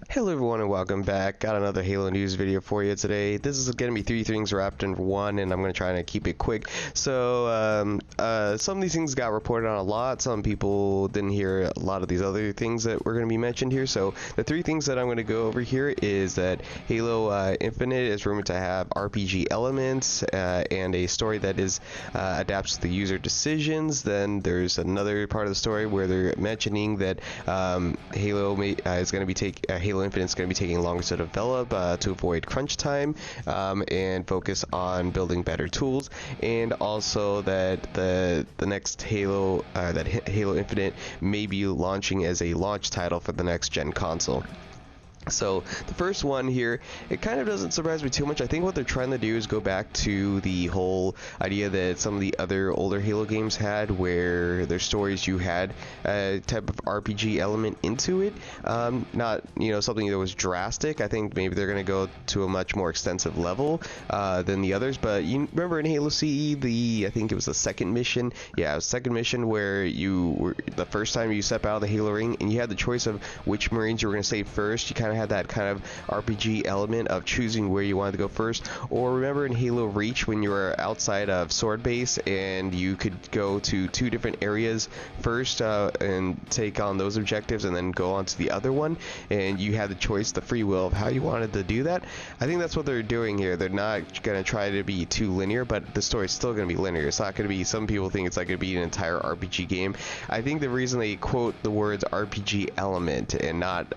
Hello everyone and welcome back. Got another Halo news video for you today. This is going to be 3 things wrapped into one, and I'm going to try to keep it quick. So some of these things got reported on a lot. Some people didn't hear a lot of these other things that were going to be mentioned here. So the 3 things that I'm going to go over here is that Halo Infinite is rumored to have RPG elements and a story that is adapts to the user decisions. Then there's another part of the story where they're mentioning that Halo is going to be Halo Infinite is going to be taking longer to develop to avoid crunch time and focus on building better tools, and also that the next Halo Halo Infinite may be launching as a launch title for the next gen console. So the first one here, it kind of doesn't surprise me too much. I think what they're trying to do is go back to the whole idea that some of the other older Halo games had, where their stories you had a type of RPG element into it. Not, something that was drastic. I think maybe they're going to go to a much more extensive level than the others. But you remember in Halo CE, I think it was the second mission. Yeah, it was the second mission where you were the first time you step out of the Halo ring and you had the choice of which Marines you were going to save first. You kind of had that kind of RPG element of choosing where you wanted to go first. Or remember in Halo Reach when you were outside of Sword Base and you could go to 2 different areas first and take on those objectives and then go on to the other one, and you had the choice, the free will of how you wanted to do that. I think that's what they're doing here. They're not going to try to be too linear, but the story's still going to be linear. It's not going to be, some people think it's like going to be an entire RPG game. I think the reason they quote the words RPG element and not,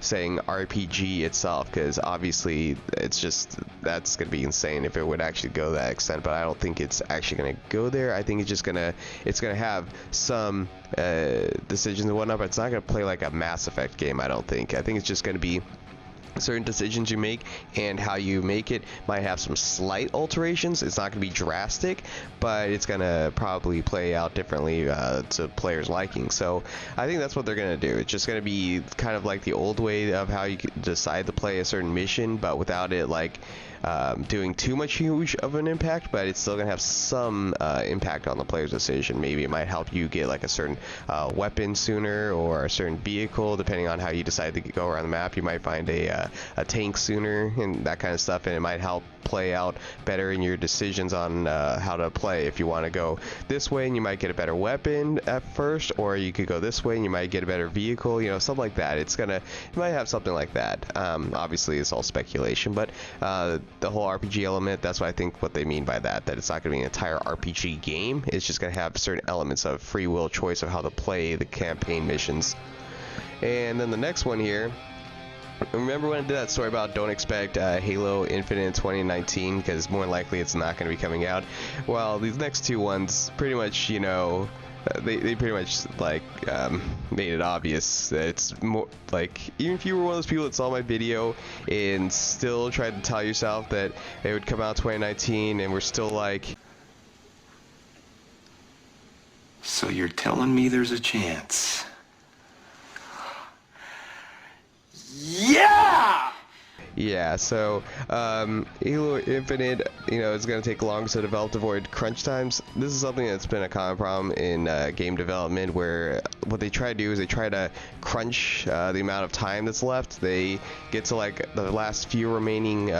saying RPG itself, because obviously it's just, that's going to be insane if it would actually go that extent, but I don't think it's actually going to go there. I think it's just going to have some decisions and whatnot, but it's not going to play like a Mass Effect game. I think it's just going to be certain decisions you make, and how you make it might have some slight alterations. It's not going to be drastic, but it's going to probably play out differently to players' liking. So I think that's what they're going to do. It's just going to be kind of like the old way of how you decide to play a certain mission, but without it like doing too much huge of an impact, but it's still gonna have some impact on the player's decision. Maybe it might help you get like a certain weapon sooner, or a certain vehicle, depending on how you decide to go around the map. You might find a tank sooner and that kind of stuff, and it might help play out better in your decisions on how to play. If you want to go this way and you might get a better weapon at first, or you could go this way and you might get a better vehicle, something like that. It might have something like that. Obviously it's all speculation, but the whole RPG element, that's what I think what they mean by that it's not going to be an entire RPG game. It's just going to have certain elements of free will choice of how to play the campaign missions. And then the next one here, remember when I did that story about don't expect Halo Infinite in 2019, because more than likely it's not going to be coming out? Well, these next 2 ones pretty much, they pretty much like made it obvious that it's more like, even if you were one of those people that saw my video and still tried to tell yourself that it would come out 2019, and we're still like, so you're telling me there's a chance? Yeah! Yeah, so Halo Infinite, it's going to take longer to develop to avoid crunch times. This is something that's been a common problem in game development, where what they try to do is they try to crunch the amount of time that's left. They get to like the last few remaining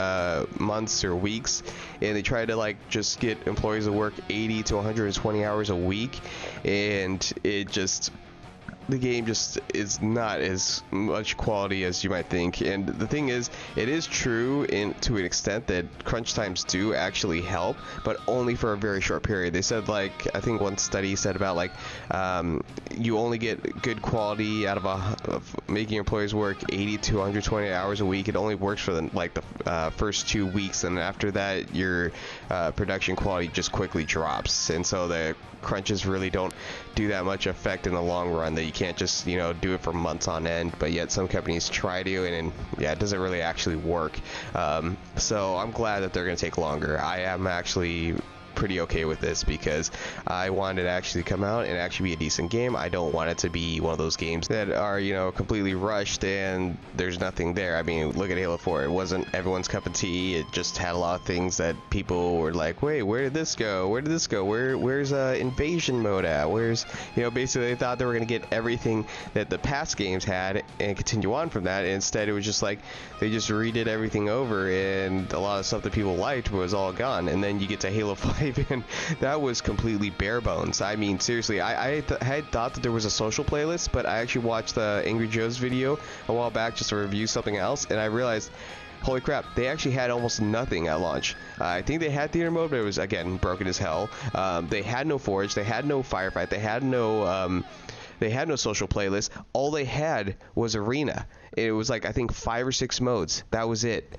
months or weeks, and they try to like just get employees to work 80 to 120 hours a week, and the game just is not as much quality as you might think. And the thing is, it is true to an extent that crunch times do actually help, but only for a very short period. They said, like, I think one study said about like you only get good quality out of making employees work 80 to 120 hours a week. It only works for the first 2 weeks, and after that your production quality just quickly drops. And so the crunches really don't do that much effect in the long run, that you can't just do it for months on end, but yet some companies try to, and yeah, it doesn't really actually work. So I'm glad that they're going to take longer. I am actually pretty okay with this because I want it to actually come out and actually be a decent game. I don't want it to be one of those games that are, you know, completely rushed and there's nothing there. I mean, look at Halo 4. It wasn't everyone's cup of tea. It just had a lot of things that people were like, wait, where did this go? Where did this go? Where's invasion mode at? Where's, you know, basically they thought they were going to get everything that the past games had and continue on from that. And instead, it was just like they just redid everything over, and a lot of stuff that people liked was all gone. And then you get to Halo 5, and that was completely bare bones. I mean, seriously, I had thought that there was a social playlist, but I actually watched the Angry Joe's video a while back just to review something else, and I realized, holy crap, they actually had almost nothing at launch. I think they had theater mode, but it was, again, broken as hell. They had no forge, they had no firefight, they had no social playlist. All they had was arena. It was like, I think 5 or 6 modes. That was it.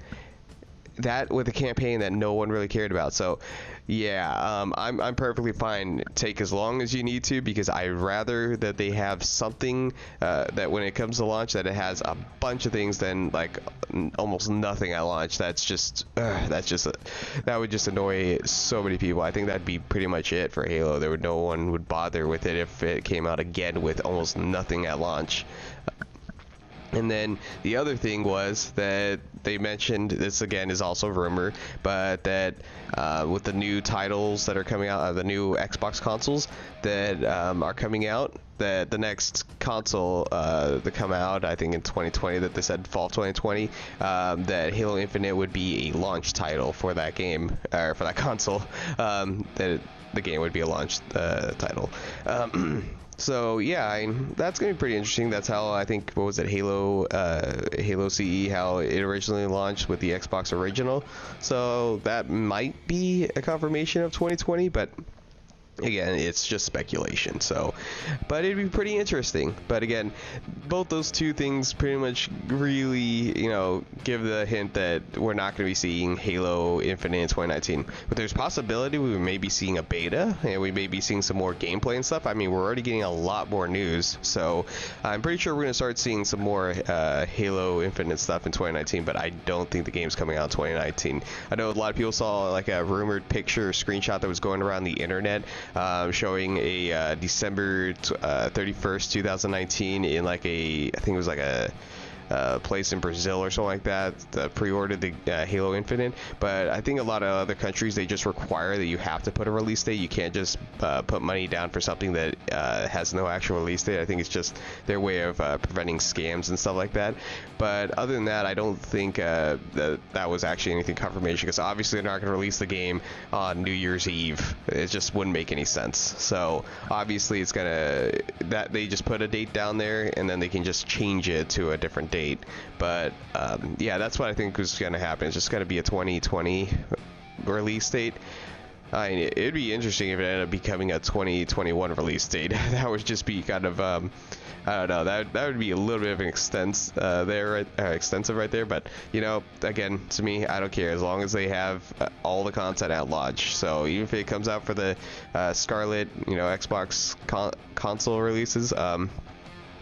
That with a campaign that no one really cared about. So yeah, I'm perfectly fine. Take as long as you need to, because I'd rather that they have something that when it comes to launch, that it has a bunch of things than like almost nothing at launch. That would just annoy so many people. I think that'd be pretty much it for Halo. No one would bother with it if it came out again with almost nothing at launch. And then the other thing was that they mentioned, this again is also rumor, but that with the new titles that are coming out, the new Xbox consoles that are coming out, that the next console to come out, I think in 2020, that they said fall 2020, that Halo Infinite would be a launch title for that game, or for that console, that the game would be a launch title. So yeah, that's gonna be pretty interesting. That's how I think, what was it, Halo CE, how it originally launched with the Xbox original. So that might be a confirmation of 2020, but again, it's just speculation. So, but it'd be pretty interesting. But again, both those two things pretty much really, you know, give the hint that we're not going to be seeing Halo Infinite in 2019. But there's possibility we may be seeing a beta, and we may be seeing some more gameplay and stuff. I mean, we're already getting a lot more news, so I'm pretty sure we're going to start seeing some more Halo Infinite stuff in 2019. But I don't think the game's coming out in 2019. I know a lot of people saw like a rumored picture or screenshot that was going around the internet, showing a December 31st, 2019 in like I think it was like a place in Brazil or something like that, pre-ordered the Halo Infinite. But I think a lot of other countries, they just require that you have to put a release date. You can't just put money down for something that has no actual release date. I think it's just their way of preventing scams and stuff like that. But other than that, I don't think that was actually anything confirmation, because obviously they're not going to release the game on New Year's Eve. It just wouldn't make any sense. So obviously it's gonna, that they just put a date down there and then they can just change it to a different date. But yeah, that's what I think was going to happen. It's just going to be a 2020 release date. I mean, it'd be interesting if it ended up becoming a 2021 release date. That would just be kind of I don't know, that would be a little bit of an extensive right there. But you know, again, to me, I don't care as long as they have all the content at launch. So even if it comes out for the Scarlet, you know, Xbox console releases,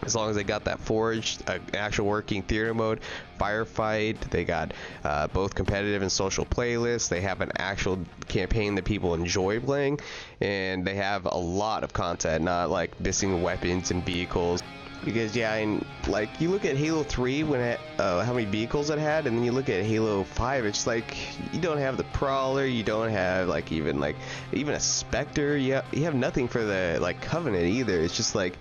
as long as they got that forged, actual working theater mode, firefight, they got both competitive and social playlists, they have an actual campaign that people enjoy playing, and they have a lot of content, not like missing weapons and vehicles. Because yeah, and like you look at Halo 3 when it, how many vehicles it had, and then you look at Halo 5, it's like you don't have the Prowler, you don't have like even a Spectre, you have nothing for the like Covenant either. It's just like,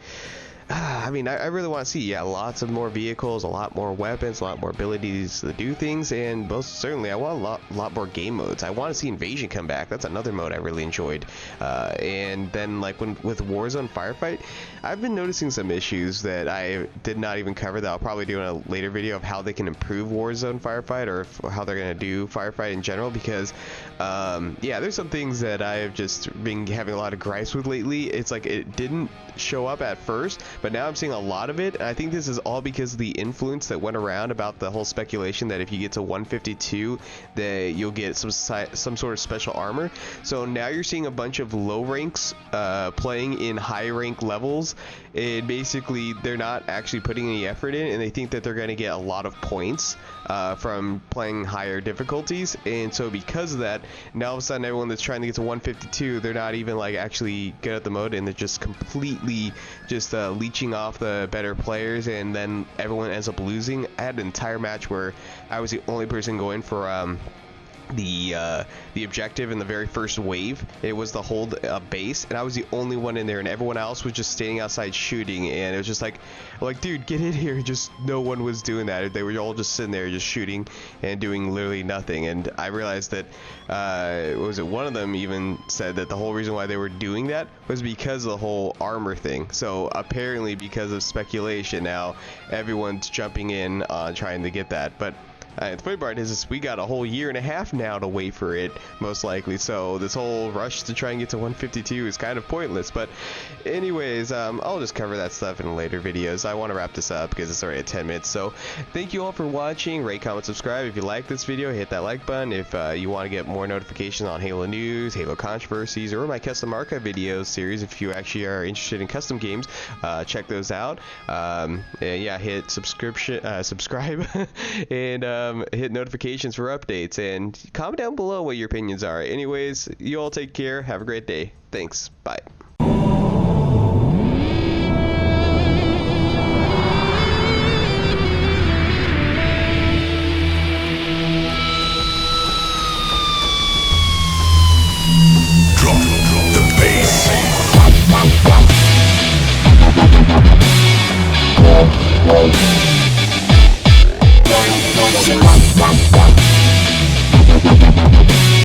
I mean, I really want to see, yeah, lots of more vehicles, a lot more weapons, a lot more abilities to do things, and most certainly I want a lot more game modes. I want to see Invasion come back. That's another mode I really enjoyed. And then like with Warzone Firefight, I've been noticing some issues that I did not even cover that I'll probably do in a later video of how they can improve Warzone Firefight, or how they're going to do Firefight in general, because yeah, there's some things that I've just been having a lot of gripes with lately. It's like it didn't show up at first, but now I'm seeing a lot of it, and I think this is all because of the influence that went around about the whole speculation that if you get to 152 that you'll get some sort of special armor. So now you're seeing a bunch of low ranks playing in high rank levels, and basically they're not actually putting any effort in, and they think that they're going to get a lot of points from playing higher difficulties. And so because of that, now all of a sudden everyone that's trying to get to 152, they're not even like actually good at the mode, and they're just completely just leeching off the better players, and then everyone ends up losing. I had an entire match where I was the only person going for the objective in the very first wave. It was to hold a base, and I was the only one in there, and everyone else was just standing outside shooting. And it was just like dude, get in here. Just no one was doing that. They were all just sitting there just shooting and doing literally nothing. And I realized that one of them even said that the whole reason why they were doing that was because of the whole armor thing. So apparently because of speculation, now everyone's jumping in on trying to get that. But the funny part is we got a whole year and a half now to wait for it, most likely. So this whole rush to try and get to 152 is kind of pointless. But anyways, I'll just cover that stuff in later videos. I want to wrap this up because it's already at 10 minutes. So thank you all for watching. Rate, comment, subscribe. If you like this video, hit that like button. If you want to get more notifications on Halo news, Halo controversies, or my custom archive videos series, if you actually are interested in custom games, check those out. And yeah, hit subscribe and hit notifications for updates, and comment down below what your opinions are. Anyways, you all take care. Have a great day. Thanks. Bye. Drop the bass.